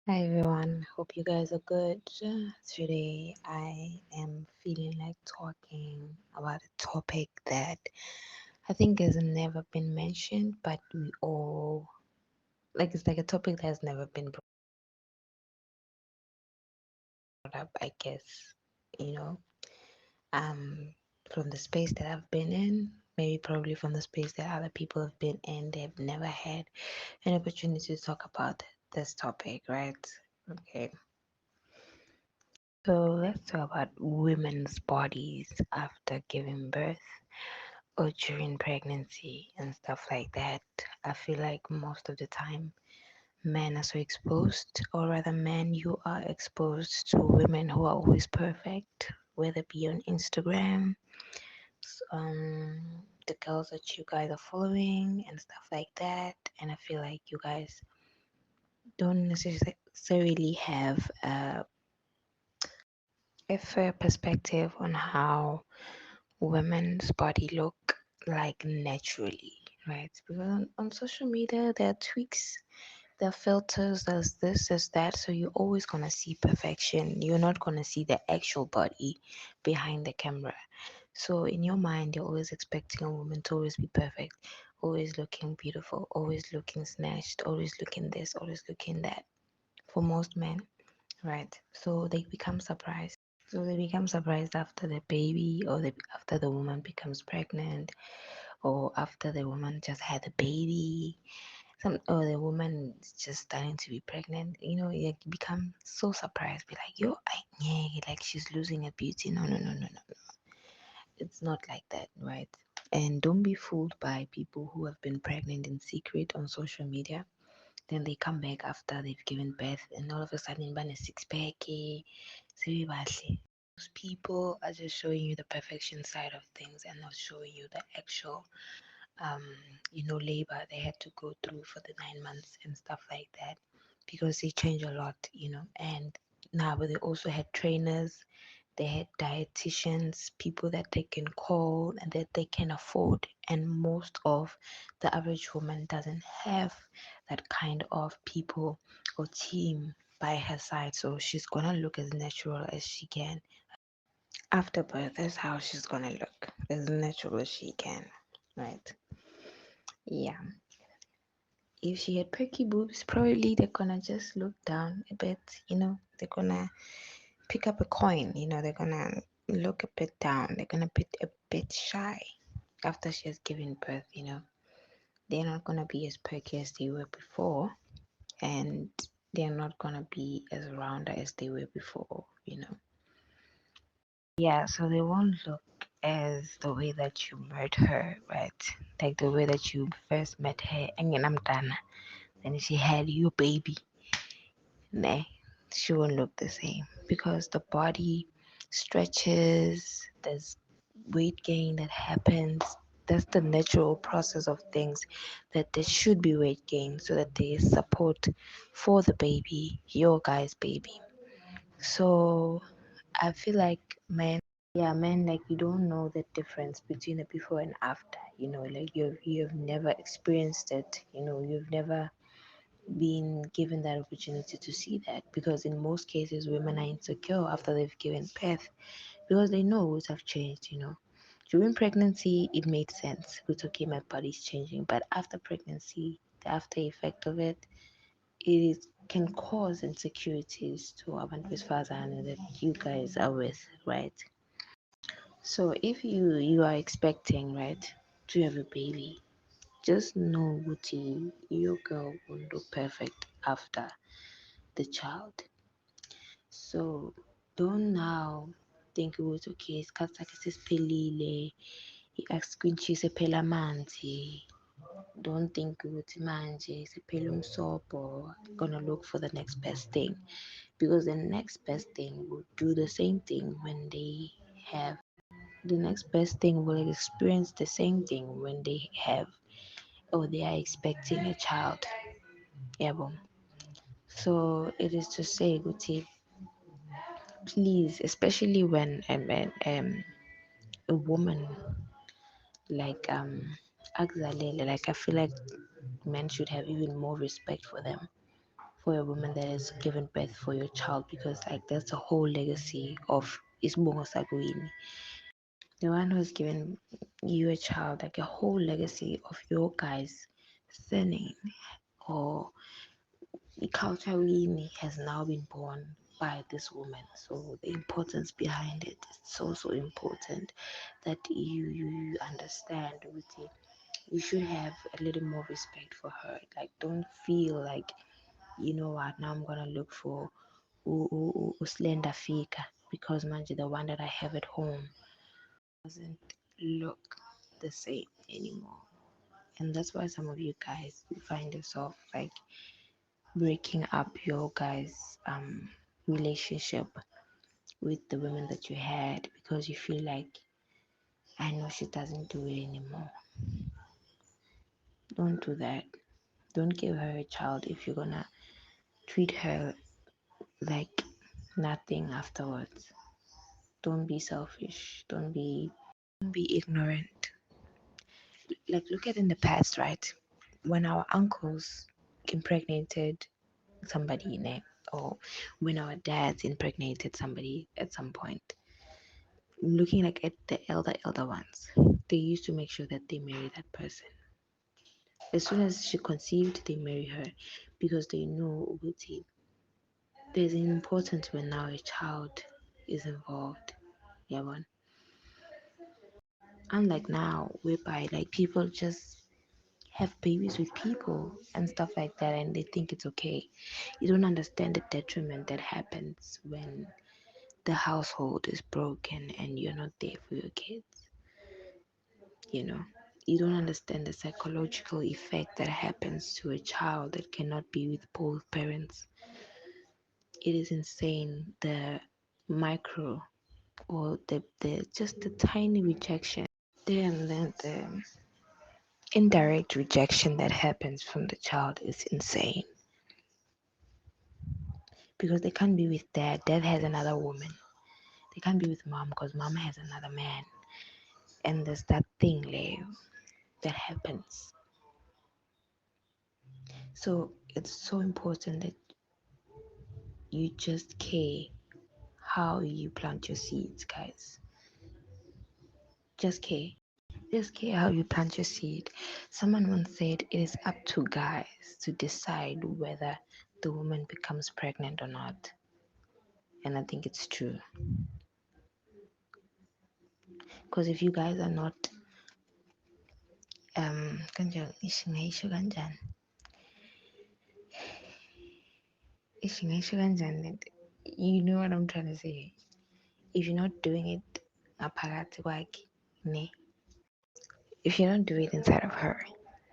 Hi everyone, hope you guys are good. Today I am feeling like talking about a topic that I think has never been mentioned, but we all like it's like a topic that has never been brought up, I guess, you know, um, from the space that I've been in, maybe probably from the space that other people have been in, they've never had an opportunity to talk about this topic, right? Okay. So let's talk about women's bodies after giving birth or during pregnancy and stuff like that. I feel like most of the time men are so exposed, or rather, men, you are exposed to women who are always perfect, whether it be on Instagram, the girls that you guys are following, and stuff like that. And I feel like you guys don't necessarily have a fair perspective on how women's body look like naturally, right? Because on social media, there are tweaks, there are filters, there's this, there's that. So you're always gonna see perfection. You're not gonna see the actual body behind the camera. So in your mind, you're always expecting a woman to always be perfect, always looking beautiful, always looking snatched, always looking this, always looking that. For most men, right? So they become surprised. So they become surprised after the baby, or after the woman becomes pregnant, or after the woman just had a baby, or the woman is just starting to be pregnant. You become so surprised, be like, yo, yeah, like she's losing her beauty. No, no, no, no, no. It's not like that, right? And don't be fooled by people who have been pregnant in secret on social media. Then they come back after they've given birth, and all of a sudden, ban a six pack. Those people are just showing you the perfection side of things and not showing you the actual, um, labor they had to go through for the 9 months and stuff like that, because they change a lot. And now, but they also had trainers, they had dietitians, people that they can call and that they can afford. And most of the average woman doesn't have that kind of people or team by her side. So she's gonna look as natural as she can. After birth, that's how she's gonna look, as natural as she can, right? Yeah. If she had perky boobs, probably they're gonna just look down a bit, they're gonna pick up a coin, they're gonna look a bit down, they're gonna be a bit shy after she has given birth. They're not gonna be as perky as they were before, and they're not gonna be as rounder as they were before. Yeah, so they won't look as the way that you met her, right? Like the way that you first met her, and then I'm done. Then she had your baby. Nah, she won't look the same because the body stretches, there's weight gain that happens. That's the natural process of things, that there should be weight gain so that there is support for the baby, your guy's baby. So I feel like men, like, you don't know the difference between the before and after. Like you've never experienced it. You've never been given that opportunity to see that, because in most cases women are insecure after they've given birth because they know would have changed. During pregnancy it made sense, it's okay, my body's changing, but after pregnancy, the after effect of it can cause insecurities to Abantu Besifazane that you guys are with, right? So if you are expecting, right, to have a baby, just know Guti, your girl will look perfect after the child. So don't now think ukuthi okay, isikhathi sakhe sesiphelile, i-squinty sephela amanzi. Don't think ukuthi manje sephela umsobho, gonna look for the next best thing, because the next best thing will do the same thing when they have the next best thing will experience the same thing when they have, or they are expecting a child. Yeah, boom. So it is to say, Guti, please, especially when a woman like Axalele, like, I feel like men should have even more respect for them, for a woman that has given birth for your child, because like that's a whole legacy of Isbongo Saguini. The one who's given you a child, like a whole legacy of your guys' surname or culture has now been born by this woman. So the importance behind it is so important that you understand with it. You should have a little more respect for her. Like, don't feel like, you know what, now I'm gonna look for slender fika, because man, the one that I have at home doesn't look the same anymore. And that's why some of you guys find yourself like breaking up your guys relationship with the women that you had, because you feel like, I know she doesn't do it anymore. Don't do that. Don't give her a child if you're gonna treat her like nothing afterwards. Don't be selfish. Don't be ignorant. Like, look at in the past, right? When our uncles impregnated somebody, or when our dads impregnated somebody at some point, looking like at the elder ones, they used to make sure that they marry that person. As soon as she conceived, they marry her, because they know Uguti, there's an importance when now a child is involved. Yeah, one. Unlike now, whereby like people just have babies with people and stuff like that, and they think it's okay. You don't understand the detriment that happens when the household is broken and you're not there for your kids. You know, you don't understand the psychological effect that happens to a child that cannot be with both parents. It is insane, the micro, or the just the tiny rejection, then the indirect rejection that happens from the child is insane, because they can't be with dad has another woman. They can't be with mom because mom has another man. And there's that thing, Leo, that happens. So it's so important that you just care how you plant your seeds, guys. Just care. Just care how you plant your seed. Someone once said it is up to guys to decide whether the woman becomes pregnant or not. And I think it's true. Because if you guys are not kanjani ishingaisho kanjani ishingaisho kanjani, you know what I'm trying to say. If you're not doing it ngaphakathi kwakhe, ne, if you don't do it inside of her,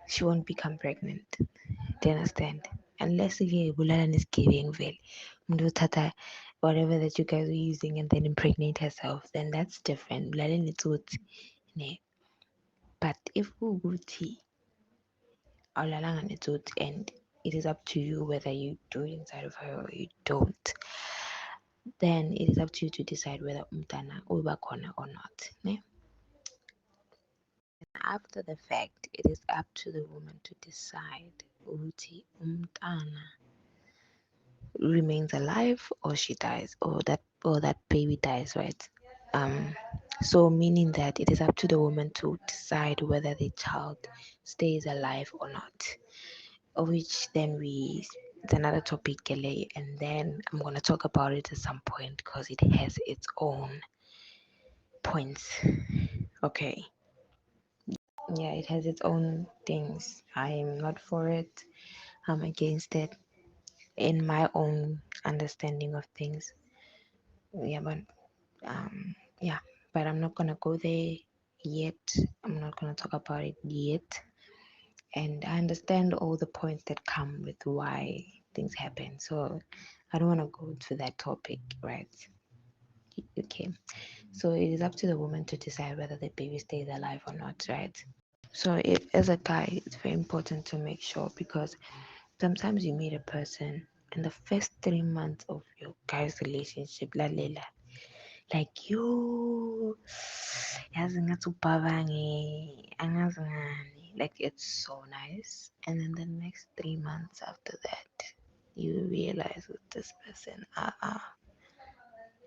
she won't become pregnant. Do you understand? Unless ke bulala nesigebengu vele, umuntu uthatha whatever that you guys are using and then impregnate herself, then that's different. Bulala netsotsi, ne. But if kuwukuthi awulalanga netsotsi and it is up to you whether you do it inside of her or you don't, then it is up to you to decide whether umntana uba khona or not, ne? After the fact, it is up to the woman to decide ukuthi umntana remains alive or she dies, or that baby dies, right? So meaning that it is up to the woman to decide whether the child stays alive or not, of which then it's another topic, Kelly, and then I'm gonna talk about it at some point because it has its own points. Okay. Yeah, it has its own things. I'm not for it. I'm against it in my own understanding of things. Yeah, yeah, but I'm not gonna go there yet. I'm not gonna talk about it yet. And I understand all the points that come with why things happen. So I don't want to go to that topic, right? Okay. So it is up to the woman to decide whether the baby stays alive or not, right? So if as a guy, it's very important to make sure, because sometimes you meet a person in the first 3 months of your guys' relationship, lalela, like you, yazi ngathi ubhabange, angazi ngani, like it's so nice, and then the next 3 months after that, you realize with this person,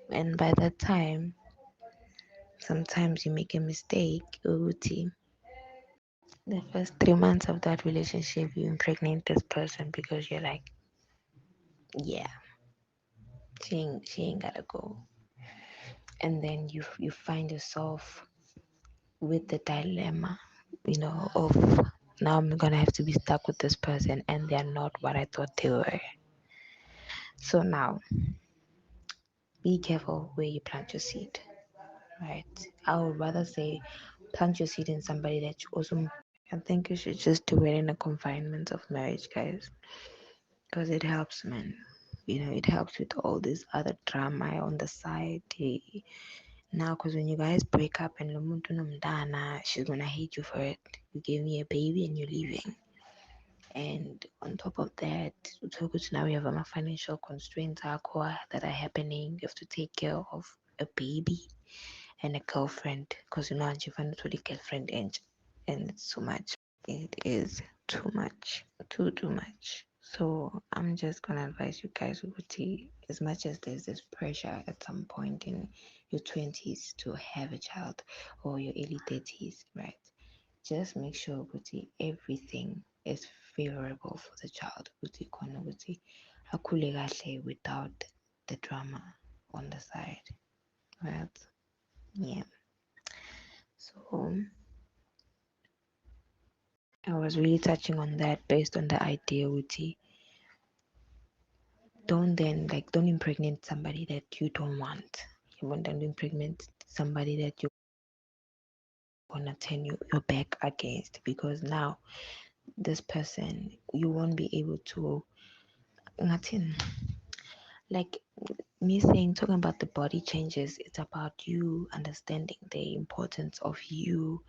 and by that time, sometimes you make a mistake, Uti. The first 3 months of that relationship, you impregnate this person because you're like, yeah, she ain't gotta go. And then you find yourself with the dilemma, of now I'm gonna have to be stuck with this person and they're not what I thought they were. So now be careful where you plant your seed, right? I would rather say plant your seed in somebody that you also. I think you should just do it in the confinement of marriage, guys, because it helps, man. It helps with all this other drama on the side. Now, because when you guys break up and Lumuntu Nomdana, she's gonna hate you for it. You gave me a baby and you're leaving. And on top of that, now we have my financial constraints that are happening. You have to take care of a baby and a girlfriend because you find it really girlfriend and it's too much. It is too much. Too much. So I'm just gonna advise you guys, Uguti, as much as there's this pressure at some point in your 20s to have a child or your early 30s, right? Just make sure, Uguti, everything is favorable for the child. Uguti kona Uguti akhule kahle without the drama on the side, right? Yeah. So I was really touching on that based on the idea, Uguti. Don't impregnate somebody that you don't want. You want to impregnate somebody that you're gonna turn your back against, because now this person, you won't be able to nothing. Like me saying, talking about the body changes, it's about you understanding the importance of you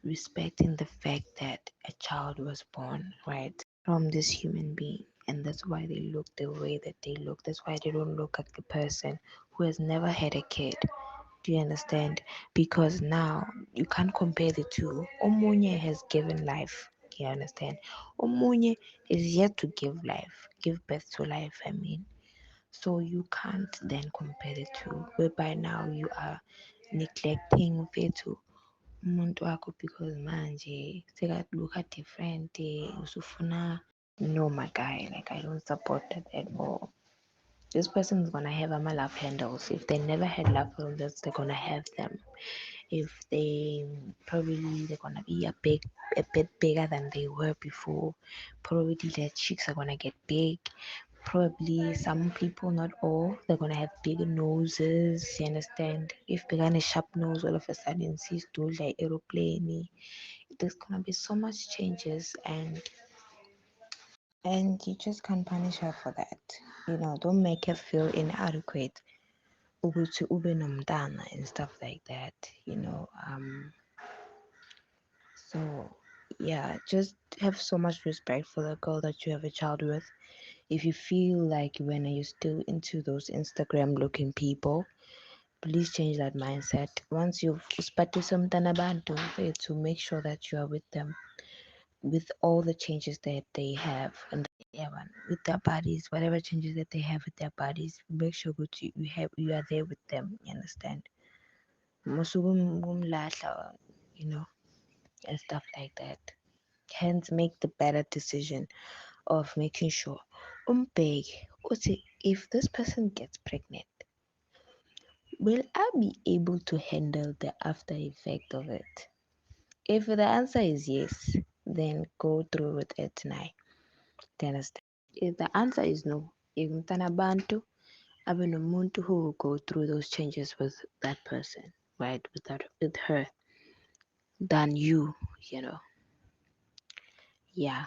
respecting the fact that a child was born, right, from this human being. And that's why they look the way that they look. That's why they don't look like a person who has never had a kid. Do you understand? Because now you can't compare the two. Omunye has given life. You understand? Omunye is yet to give birth to life, I mean. So you can't then compare the two, whereby now you are neglecting Vetu umuntu wakho because manje look at different usufuna. No, my guy, like I don't support that at all. This person's gonna have love handles. If they never had love handles, they're gonna have them. If they're gonna be a bit bigger than they were before. Probably their cheeks are gonna get big. Probably some people, not all, they're gonna have bigger noses. You understand? If they got a sharp nose, all of a sudden sees to like aeroplane. There's gonna be so much changes, and you just can't punish her for that. Don't make her feel inadequate ukuthi ube nomntana and stuff like that. So yeah, just have so much respect for the girl that you have a child with. If you feel like when you're still into those Instagram looking people, please change that mindset. Once you've spotted something about to make sure that you are with them with all the changes that they have, and yeah, man, with their bodies, whatever changes that they have with their bodies, make sure that you are there with them. You understand? Musukumlahla, you know, and stuff like that. Hence, make the better decision of making sure. Umbeg, if this person gets pregnant, will I be able to handle the after effect of it? If the answer is yes, then go through with it now. Do you understand? If the answer is no, if mtanabantu, abe nomuntu who will go through those changes with that person, right? With her, than you know. Yeah.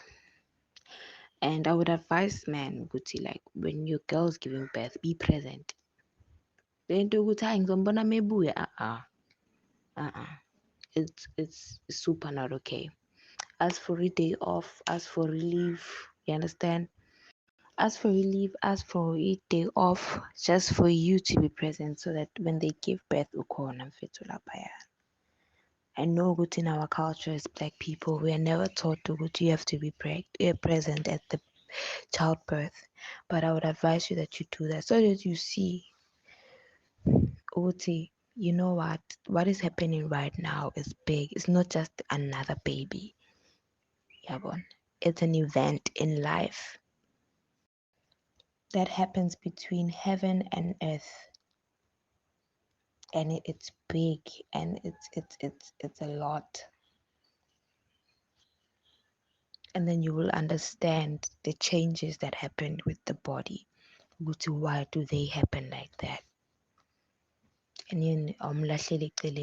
And I would advise men, Guti, like when your girl's giving birth, be present. Then do good things. It's super not okay. Ask for a day off, ask for relief. You understand? Ask for relief, ask for a day off, just for you to be present, so that when they give birth, I know good in our culture as black people, we are never taught to go to you have to be present at the childbirth. But I would advise you that you do that so that you see, Oti, you know what is happening right now is big. It's not just another baby. Yabon. It's an event in life that happens between heaven and earth, and it's big, and it's a lot. And then you will understand the changes that happened with the body. Why do they happen like that? And then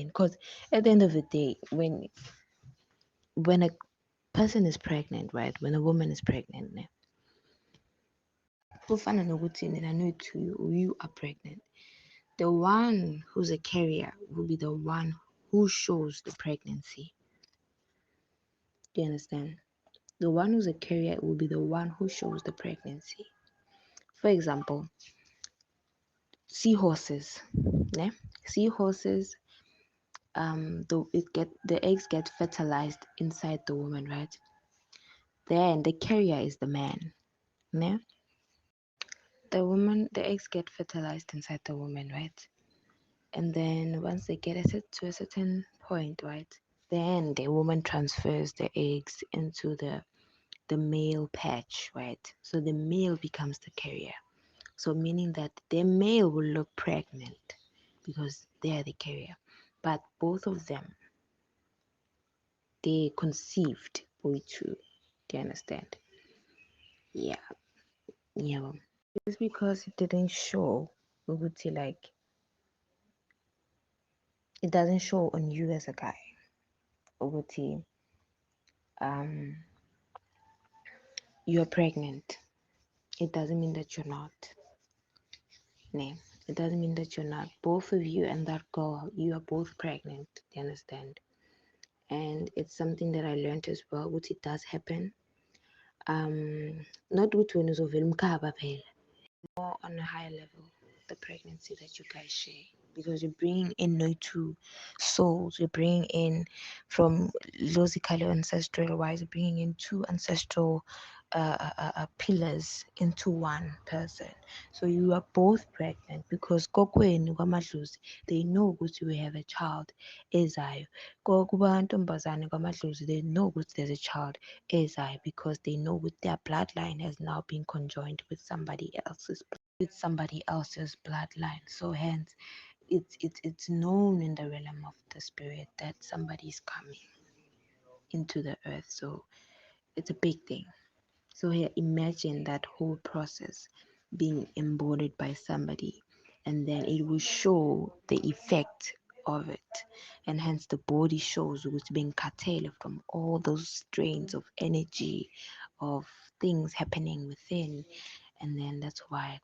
because at the end of the day, when a person is pregnant, right? When a woman is pregnant, I know too, you are pregnant. The one who's a carrier will be the one who shows the pregnancy. Do you understand? The one who's a carrier will be the one who shows the pregnancy. For example, seahorses. Yeah? Seahorses, the eggs get fertilized inside the woman, right? Then the carrier is the man. Yeah? The eggs get fertilized inside the woman, right? And then once they get to a certain point, right? Then the woman transfers the eggs into the male patch, right? So the male becomes the carrier. So meaning that the male will look pregnant because they are the carrier. But both of them, they conceived boy too. Do you understand? Yeah. Yeah. Just because it didn't show, we would say like it doesn't show on you as a guy. We would say you're pregnant. It doesn't mean that you're not. No, it doesn't mean that you're not. Both of you and that girl, you are both pregnant. Do you understand? And it's something that I learned as well, which it does happen. Not with when more on a higher level, the pregnancy that you guys share, because you're bringing in no two souls. You're bringing in from logically ancestral wise, you're bringing in two ancestral pillars into one person. So you are both pregnant because kokweni kwamadlozi, they know ukuthi we have a child ezayo. Kubantombazane kwamadlozi, they know ukuthi there's a child ezayo because they know with their bloodline has now been conjoined with somebody else's bloodline. So hence it's known in the realm of the spirit that somebody is coming into the earth. So it's a big thing. So here, imagine that whole process being embodied by somebody, and then it will show the effect of it, and hence the body shows what's being curtailed from all those strains of energy, of things happening within, and then that's why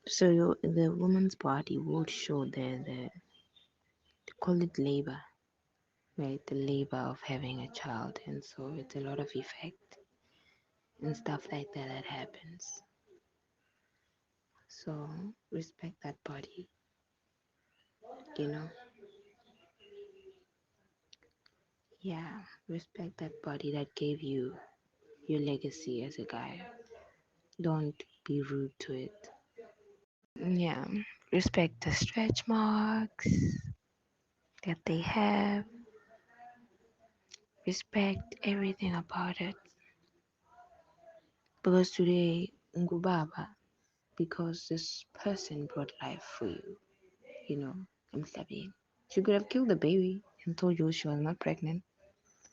so the woman's body will show the they call it labor, right? The labor of having a child, and so it's a lot of effect and stuff like that that happens. So respect that body, you know. Yeah, respect that body that gave you your legacy as a guy. Don't be rude to it. Yeah, respect the stretch marks that they have. Respect everything about it. Because today, Ngubaba, because this person brought life for you, you know, emhlabeni. She could have killed the baby and told you she was not pregnant,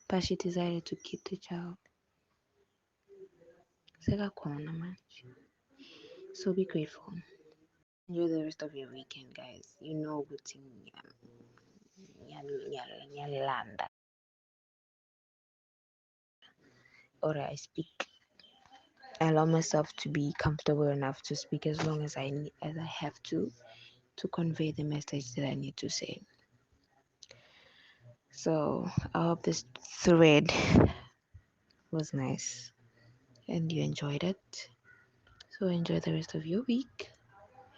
but she decided to keep the child. Sekakhona manje. So be grateful. Enjoy the rest of your weekend, guys. You know good thing. Nyalanda. Or I speak. I allow myself to be comfortable enough to speak as long as as I have to convey the message that I need to say. So I hope this thread was nice and you enjoyed it. So enjoy the rest of your week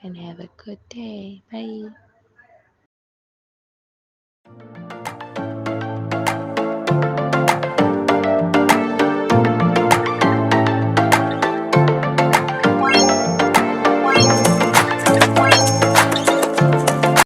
and have a good day. Bye.